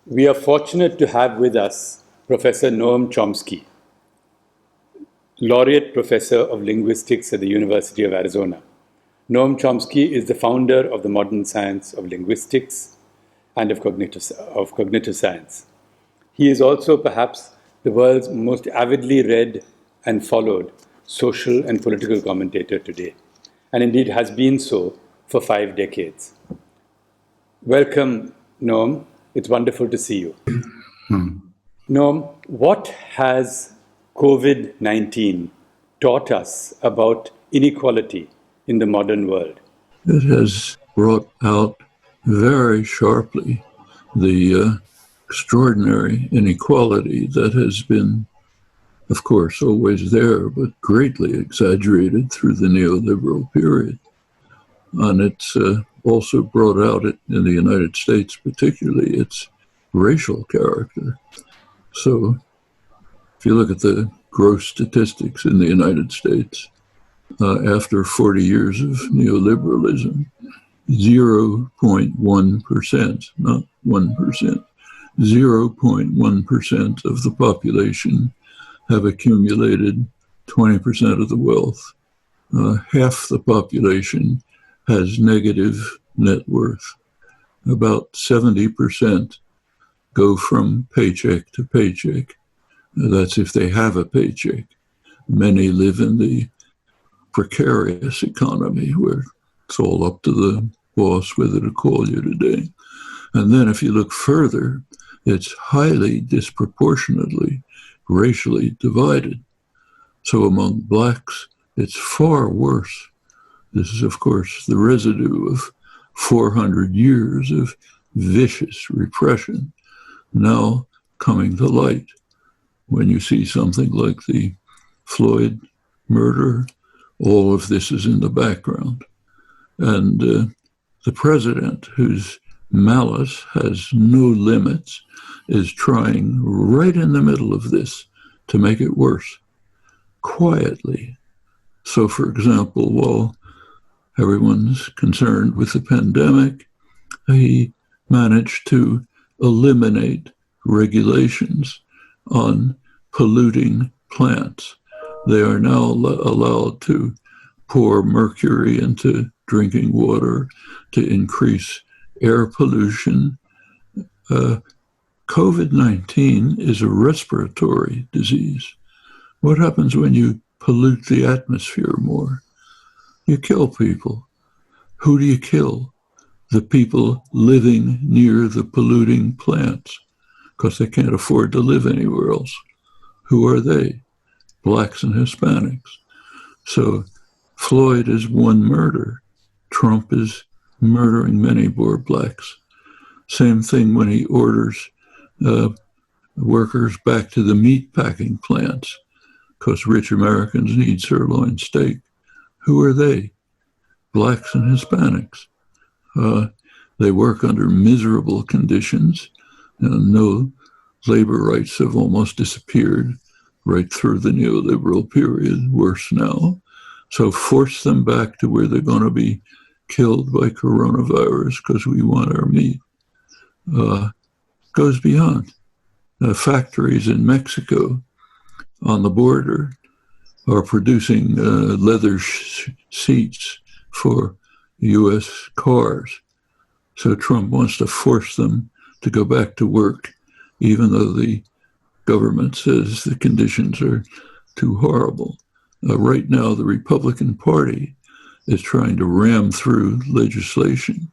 We are fortunate to have with us Professor Noam Chomsky, laureate professor of linguistics at the University of Arizona. Noam Chomsky is the founder of the modern science of linguistics and of cognitive science. He is also perhaps the world's most avidly read and followed social and political commentator today, and indeed has been so for 5 decades. Welcome, Noam. It's wonderful to see you. Noam, what has COVID-19 taught us about inequality in the modern world? It has brought out very sharply the extraordinary inequality that has been, of course, always there, but greatly exaggerated through the neoliberal period. And it's also brought out in the United States, particularly its racial character. So if you look at the gross statistics in the United States, after 40 years of neoliberalism, 0.1%, not 1%, 0.1% of the population have accumulated 20% of the wealth. Half the population has negative net worth. About 70% go from paycheck to paycheck. That's if they have a paycheck. Many live in the precarious economy where it's all up to the boss whether to call you today. And then if you look further, it's highly disproportionately racially divided. So among blacks, it's far worse. This is, of course, the residue of 400 years of vicious repression now coming to light. When you see something like the Floyd murder, all of this is in the background. And the president, whose malice has no limits, is trying right in the middle of this to make it worse, quietly. So, for example, while everyone's concerned with the pandemic, he managed to eliminate regulations on polluting plants. They are now allowed to pour mercury into drinking water to increase air pollution. COVID-19 is a respiratory disease. What happens when you pollute the atmosphere more? You kill people. Who do you kill? The people living near the polluting plants, because they can't afford to live anywhere else. Who are they? Blacks and Hispanics. So Floyd is one murder. Trump is murdering many more blacks. Same thing when he orders workers back to the meat packing plants because rich Americans need sirloin steak. Who are they? Blacks and Hispanics. They work under miserable conditions. No labor rights have almost disappeared right through the neoliberal period, worse now. So force them back to where they're going to be killed by coronavirus because we want our meat. Goes beyond. Factories in Mexico on the border are producing leather seats for U.S. cars. So Trump wants to force them to go back to work, even though the government says the conditions are too horrible. Right now, the Republican Party is trying to ram through legislation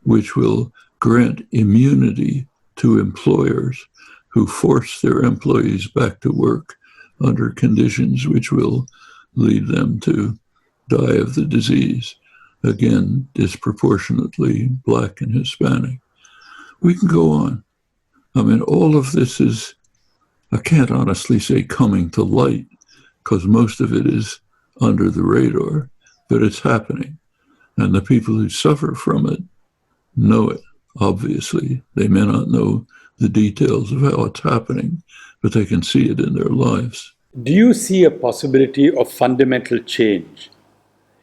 which will grant immunity to employers who force their employees back to work under conditions which will lead them to die of the disease. Again, disproportionately Black and Hispanic. We can go on. I mean, all of this is, I can't honestly say coming to light, because most of it is under the radar, but it's happening. And the people who suffer from it know it, obviously. They may not know the details of how it's happening, but they can see it in their lives. Do you see a possibility of fundamental change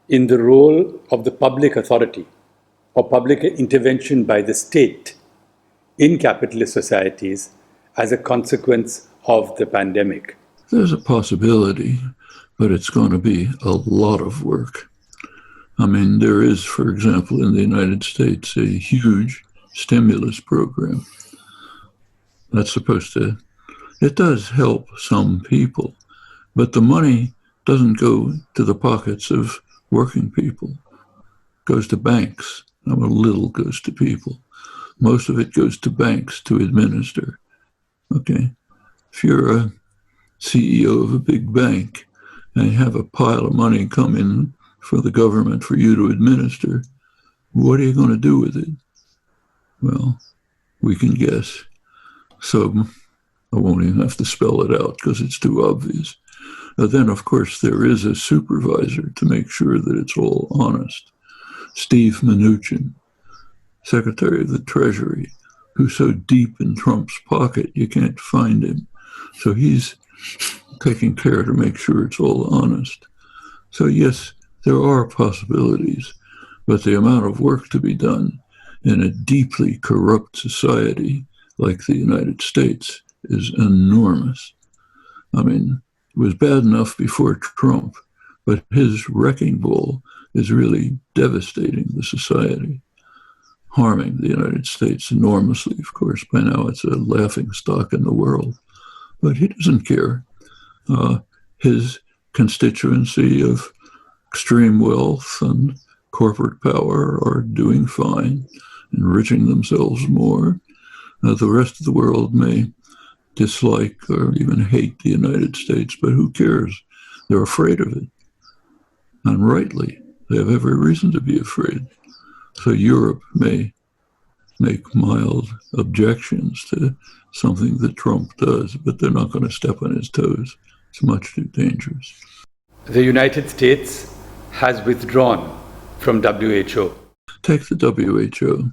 in the role of the public authority or public intervention by the state in capitalist societies as a consequence of the pandemic? There's a possibility, but it's going to be a lot of work. I mean, there is, for example, in the United States, a huge stimulus program that's supposed to, it does help some people, but the money doesn't go to the pockets of working people. It goes to banks. A little goes to people. Most of it goes to banks to administer. Okay. If you're a CEO of a big bank and you have a pile of money come in for the government for you to administer, what are you going to do with it? Well, we can guess. So I won't even have to spell it out because it's too obvious. Then, of course, there is a supervisor to make sure that it's all honest. Steve Mnuchin, Secretary of the Treasury, who's so deep in Trump's pocket you can't find him. So he's taking care to make sure it's all honest. So yes, there are possibilities, but the amount of work to be done in a deeply corrupt society like the United States is enormous. I mean, it was bad enough before Trump, but his wrecking ball is really devastating the society, harming the United States enormously. Of course, by now it's a laughing stock in the world, but he doesn't care. His constituency of extreme wealth and corporate power are doing fine, enriching themselves more. The rest of the world may dislike or even hate the United States, but who cares? They're afraid of it. And rightly, they have every reason to be afraid. So Europe may make mild objections to something that Trump does, but they're not going to step on his toes. It's much too dangerous. The United States has withdrawn from WHO. Take the WHO.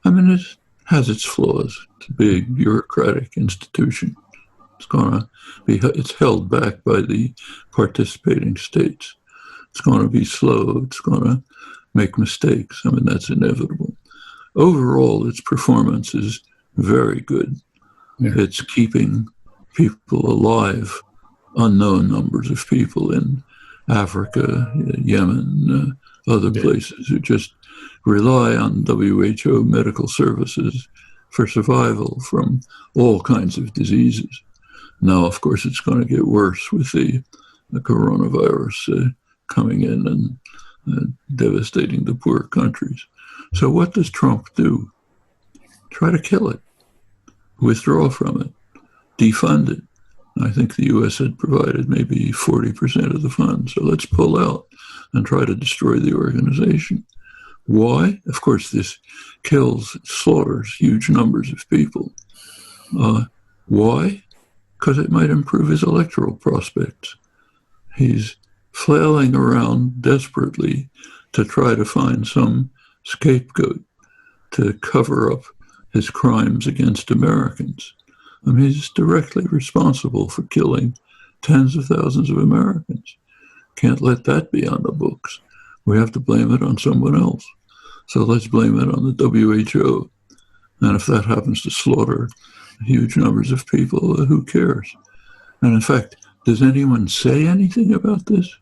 I mean, it has its flaws. It's a big bureaucratic institution. It's held back by the participating states. It's going to be slow. It's going to make mistakes. I mean, that's inevitable. Overall, its performance is very good. Yeah. It's keeping people alive, unknown numbers of people in Africa, Yemen, other places who just rely on WHO medical services for survival from all kinds of diseases. Now, of course, it's going to get worse with the coronavirus coming in and devastating the poor countries. So what does Trump do? Try to kill it, withdraw from it, defund it. I think the U.S. had provided maybe 40% of the funds. So let's pull out and try to destroy the organization. Why? Of course, this slaughters huge numbers of people. Why? Because it might improve his electoral prospects. He's flailing around desperately to try to find some scapegoat to cover up his crimes against Americans. I mean, he's directly responsible for killing tens of thousands of Americans. Can't let that be on the books. We have to blame it on someone else. So let's blame it on the WHO. And if that happens to slaughter huge numbers of people, who cares? And in fact, does anyone say anything about this?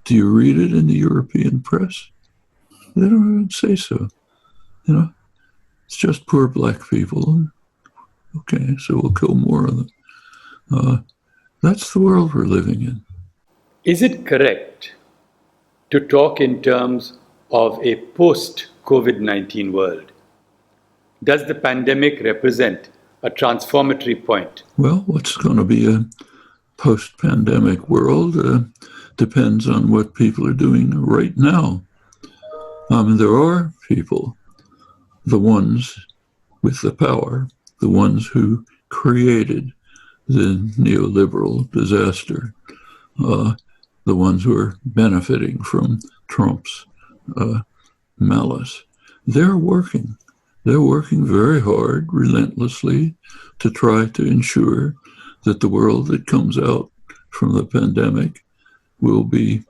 Do you read it in the European press? They don't even say so. You know, it's just poor black people. Okay, so we'll kill more of them. That's the world we're living in. Is it correct to talk in terms of a post-COVID-19 world? Does the pandemic represent a transformatory point? Well, what's going to be a post-pandemic world depends on what people are doing right now. There are people, the ones with the power, the ones who created the neoliberal disaster, the ones who are benefiting from Trump's malice. They're working very hard, relentlessly, to try to ensure that the world that comes out from the pandemic will be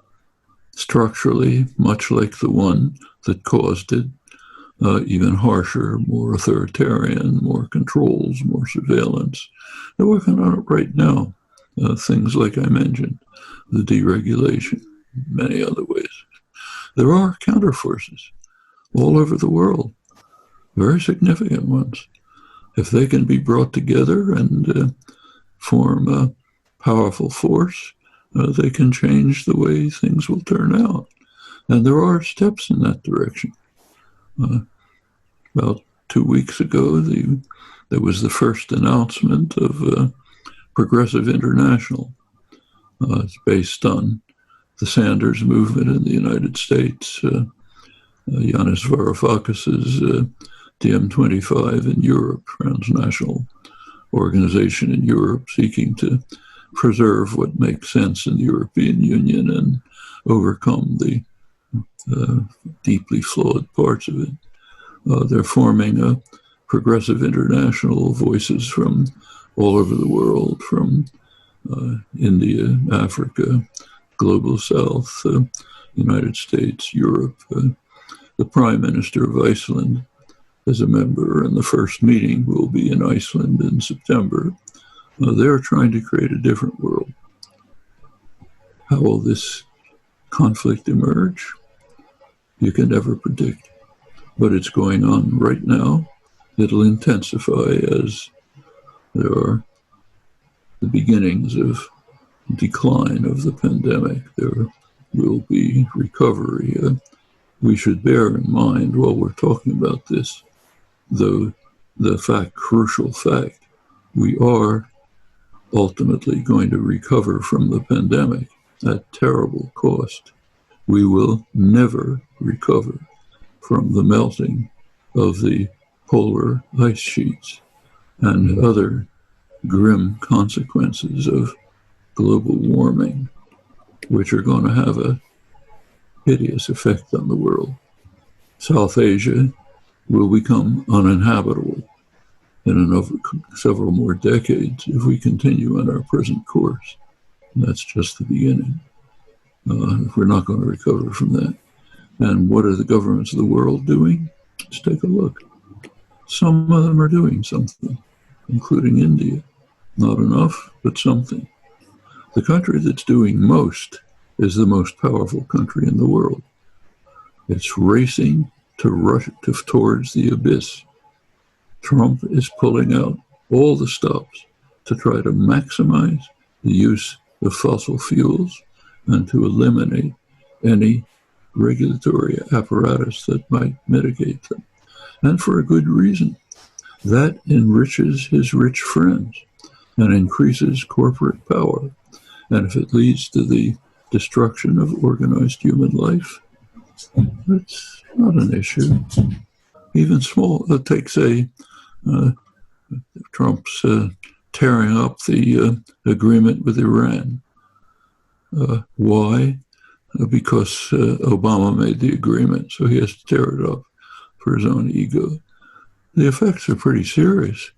structurally much like the one that caused it, even harsher, more authoritarian, more controls, more surveillance. They're working on it right now. Things like I mentioned, the deregulation, many other ways. There are counterforces all over the world, very significant ones. If they can be brought together and form a powerful force, they can change the way things will turn out. And there are steps in that direction. About 2 weeks ago, there was the first announcement of Progressive International. It's based on the Sanders movement in the United States, Yanis Varoufakis's DiEM25 in Europe, transnational organization in Europe seeking to preserve what makes sense in the European Union and overcome the deeply flawed parts of it. They're forming a Progressive International, voices from all over the world, from India, Africa, Global South, United States, Europe. The Prime Minister of Iceland is a member, and the first meeting will be in Iceland in September. They're trying to create a different world. How will this conflict emerge? You can never predict, but it's going on right now. It'll intensify as there are the beginnings of decline of the pandemic. There will be recovery. We should bear in mind while we're talking about this, though, the crucial fact, we are ultimately going to recover from the pandemic at terrible cost. We will never recover from the melting of the polar ice sheets and other grim consequences of global warming, which are going to have a hideous effect on the world. South Asia will become uninhabitable in another several more decades if we continue on our present course. And that's just the beginning. We're not going to recover from that. And what are the governments of the world doing? Let's take a look. Some of them are doing something, including India. Not enough, but something. The country that's doing most is the most powerful country in the world. It's racing towards the abyss. Trump is pulling out all the stops to try to maximize the use of fossil fuels and to eliminate any regulatory apparatus that might mitigate them. And for a good reason. That enriches his rich friends and increases corporate power. And if it leads to the destruction of organized human life, it's not an issue. Even small, take, say, Trump's tearing up the agreement with Iran. Why? Because Obama made the agreement, so he has to tear it up for his own ego. The effects are pretty serious.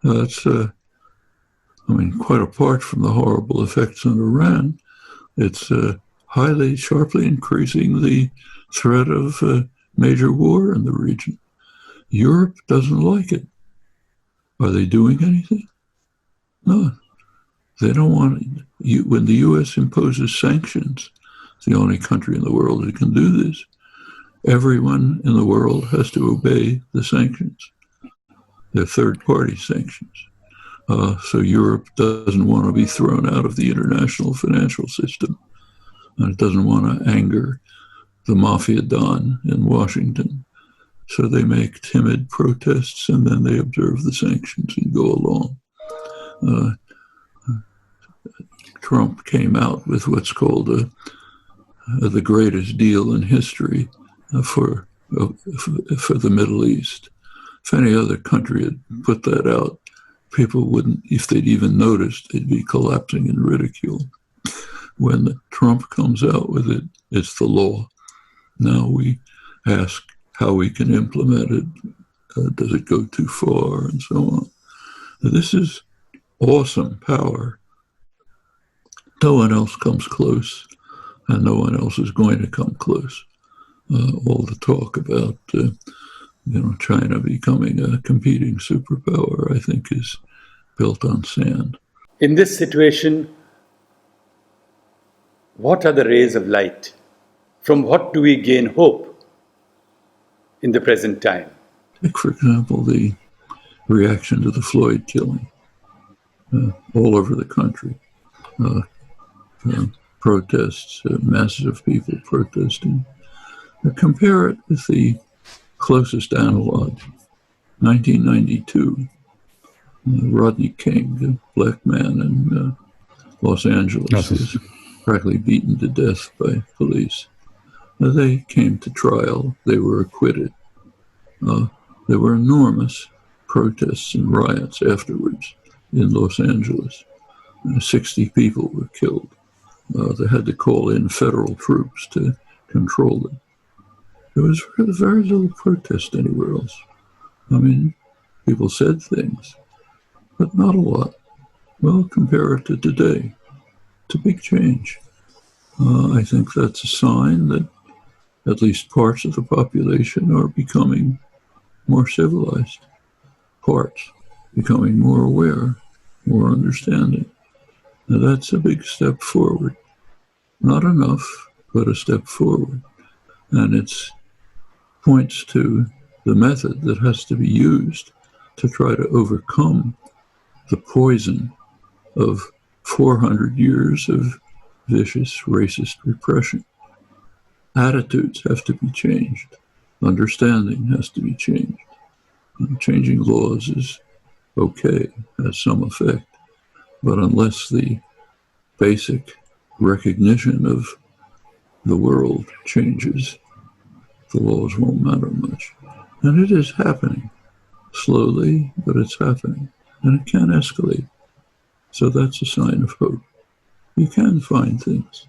Quite apart from the horrible effects on Iran, it's sharply increasing the threat of major war in the region. Europe doesn't like it. Are they doing anything? No. They don't want it. When the U.S. imposes sanctions, it's the only country in the world that can do this, everyone in the world has to obey the sanctions. They're third-party sanctions. So Europe doesn't want to be thrown out of the international financial system, and it doesn't want to anger the mafia don in Washington. So they make timid protests, and then they observe the sanctions and go along. Trump came out with what's called the greatest deal in history for the Middle East. If any other country had put that out, people wouldn't, if they'd even noticed, they'd be collapsing in ridicule. When Trump comes out with it, it's the law. Now we ask how we can implement it. Does it go too far, and so on. This is awesome power. No one else comes close, and no one else is going to come close. All the talk about China becoming a competing superpower, I think, is built on sand. In this situation, what are the rays of light? From what do we gain hope in the present time? Take, for example, the reaction to the Floyd killing all over the country. Protests, masses of people protesting. Compare it with the closest analog, 1992. Rodney King, a black man in Los Angeles, was practically beaten to death by police. They came to trial. They were acquitted. There were enormous protests and riots afterwards in Los Angeles. 60 people were killed. They had to call in federal troops to control it. There was very little protest anywhere else. I mean, people said things, but not a lot. Well, compare it to today. It's a big change. I think that's a sign that at least parts of the population are becoming more civilized. Parts becoming more aware, more understanding. Now that's a big step forward. Not enough, but a step forward. And it points to the method that has to be used to try to overcome the poison of 400 years of vicious racist repression. Attitudes have to be changed. Understanding has to be changed. Changing laws is okay, has some effect, but unless the basic recognition of the world changes, the laws won't matter much. And it is happening, slowly, but it's happening, and it can escalate. So that's a sign of hope. You can find things.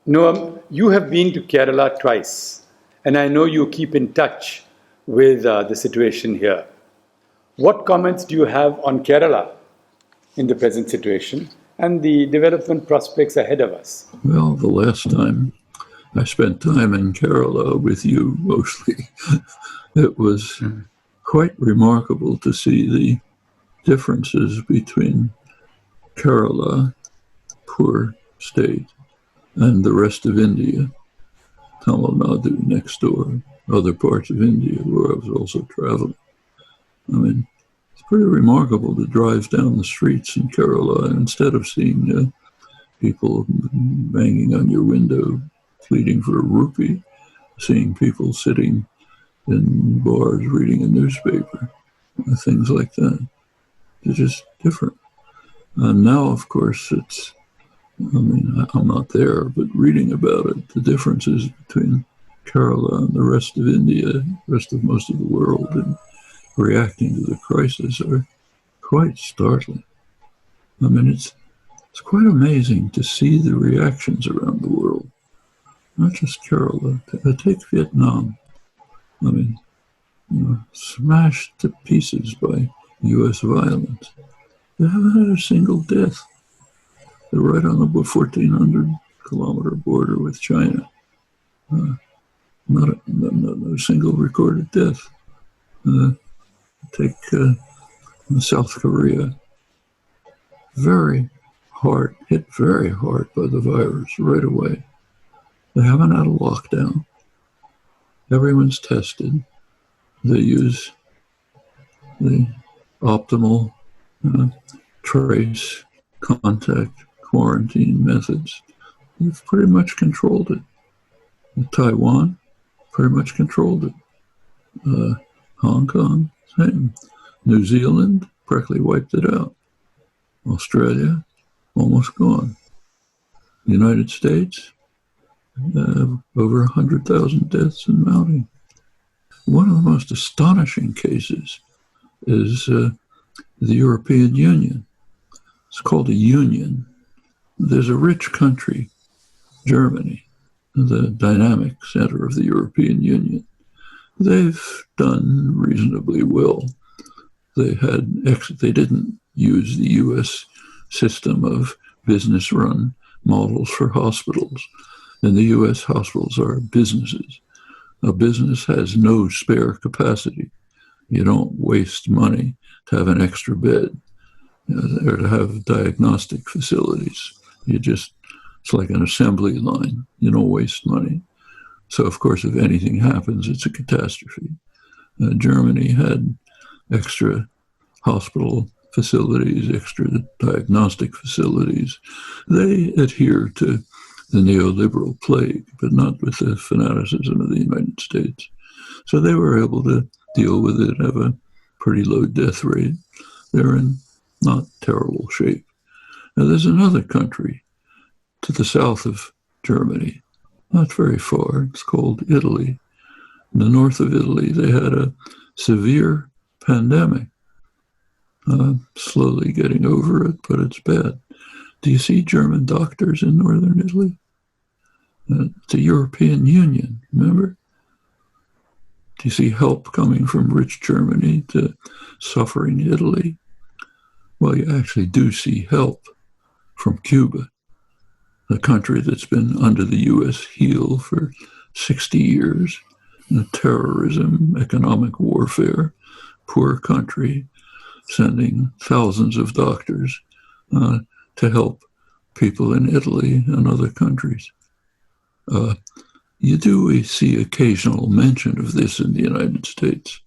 Noam, you have been to Kerala twice, and I know you keep in touch with the situation here. What comments do you have on Kerala in the present situation and the development prospects ahead of us? Well, the last time I spent time in Kerala with you mostly, it was quite remarkable to see the differences between Kerala, poor state, and the rest of India, Tamil Nadu next door, other parts of India where I was also traveling. I mean, it's pretty remarkable to drive down the streets in Kerala and instead of seeing people banging on your window, pleading for a rupee, seeing people sitting in bars reading a newspaper, things like that. They're just different. And now, of course, I'm not there, but reading about it, the differences between Kerala and the rest of India, rest of most of the world, and reacting to the crisis are quite startling. I mean, it's quite amazing to see the reactions around the world, not just Kerala. Take Vietnam. I mean, smashed to pieces by U.S. violence. They haven't had a single death. They're right on the 1,400-kilometer border with China. No single recorded death. Take South Korea. Hit very hard by the virus right away. They haven't had a lockdown. Everyone's tested. They use the optimal trace, contact, quarantine methods. They've pretty much controlled it. Taiwan, pretty much controlled it. Hong Kong, same. New Zealand, practically wiped it out. Australia, almost gone. United States, over 100,000 deaths and mounting. One of the most astonishing cases is the European Union. It's called a union. There's a rich country, Germany, the dynamic center of the European Union. They've done reasonably well. They didn't use the U.S. system of business-run models for hospitals. And the U.S. hospitals are businesses. A business has no spare capacity. You don't waste money to have an extra bed or to have diagnostic facilities. It's like an assembly line. You don't waste money. So, of course, if anything happens, it's a catastrophe. Germany had extra hospital facilities, extra diagnostic facilities. They adhere to the neoliberal plague, but not with the fanaticism of the United States. So they were able to deal with it, have a pretty low death rate. They're in not terrible shape. Now, there's another country to the south of Germany, not very far. It's called Italy. In the north of Italy, they had a severe pandemic. Slowly getting over it, but it's bad. Do you see German doctors in northern Italy? It's a European Union, remember? Do you see help coming from rich Germany to suffering Italy? Well, you actually do see help from Cuba, a country that's been under the U.S. heel for 60 years. Terrorism, economic warfare, poor country, sending thousands of doctors to help people in Italy and other countries. You do see occasional mention of this in the United States.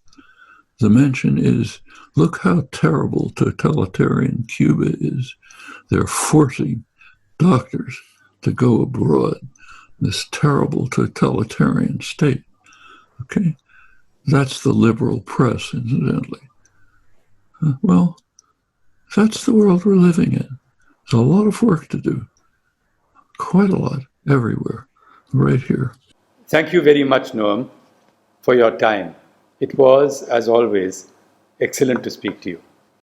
The mention is, look how terrible totalitarian Cuba is. They're forcing doctors to go abroad, this terrible totalitarian state. Okay? That's the liberal press, incidentally. Well, that's the world we're living in. There's a lot of work to do. Quite a lot, everywhere, right here. Thank you very much, Noam, for your time. It was, as always, excellent to speak to you.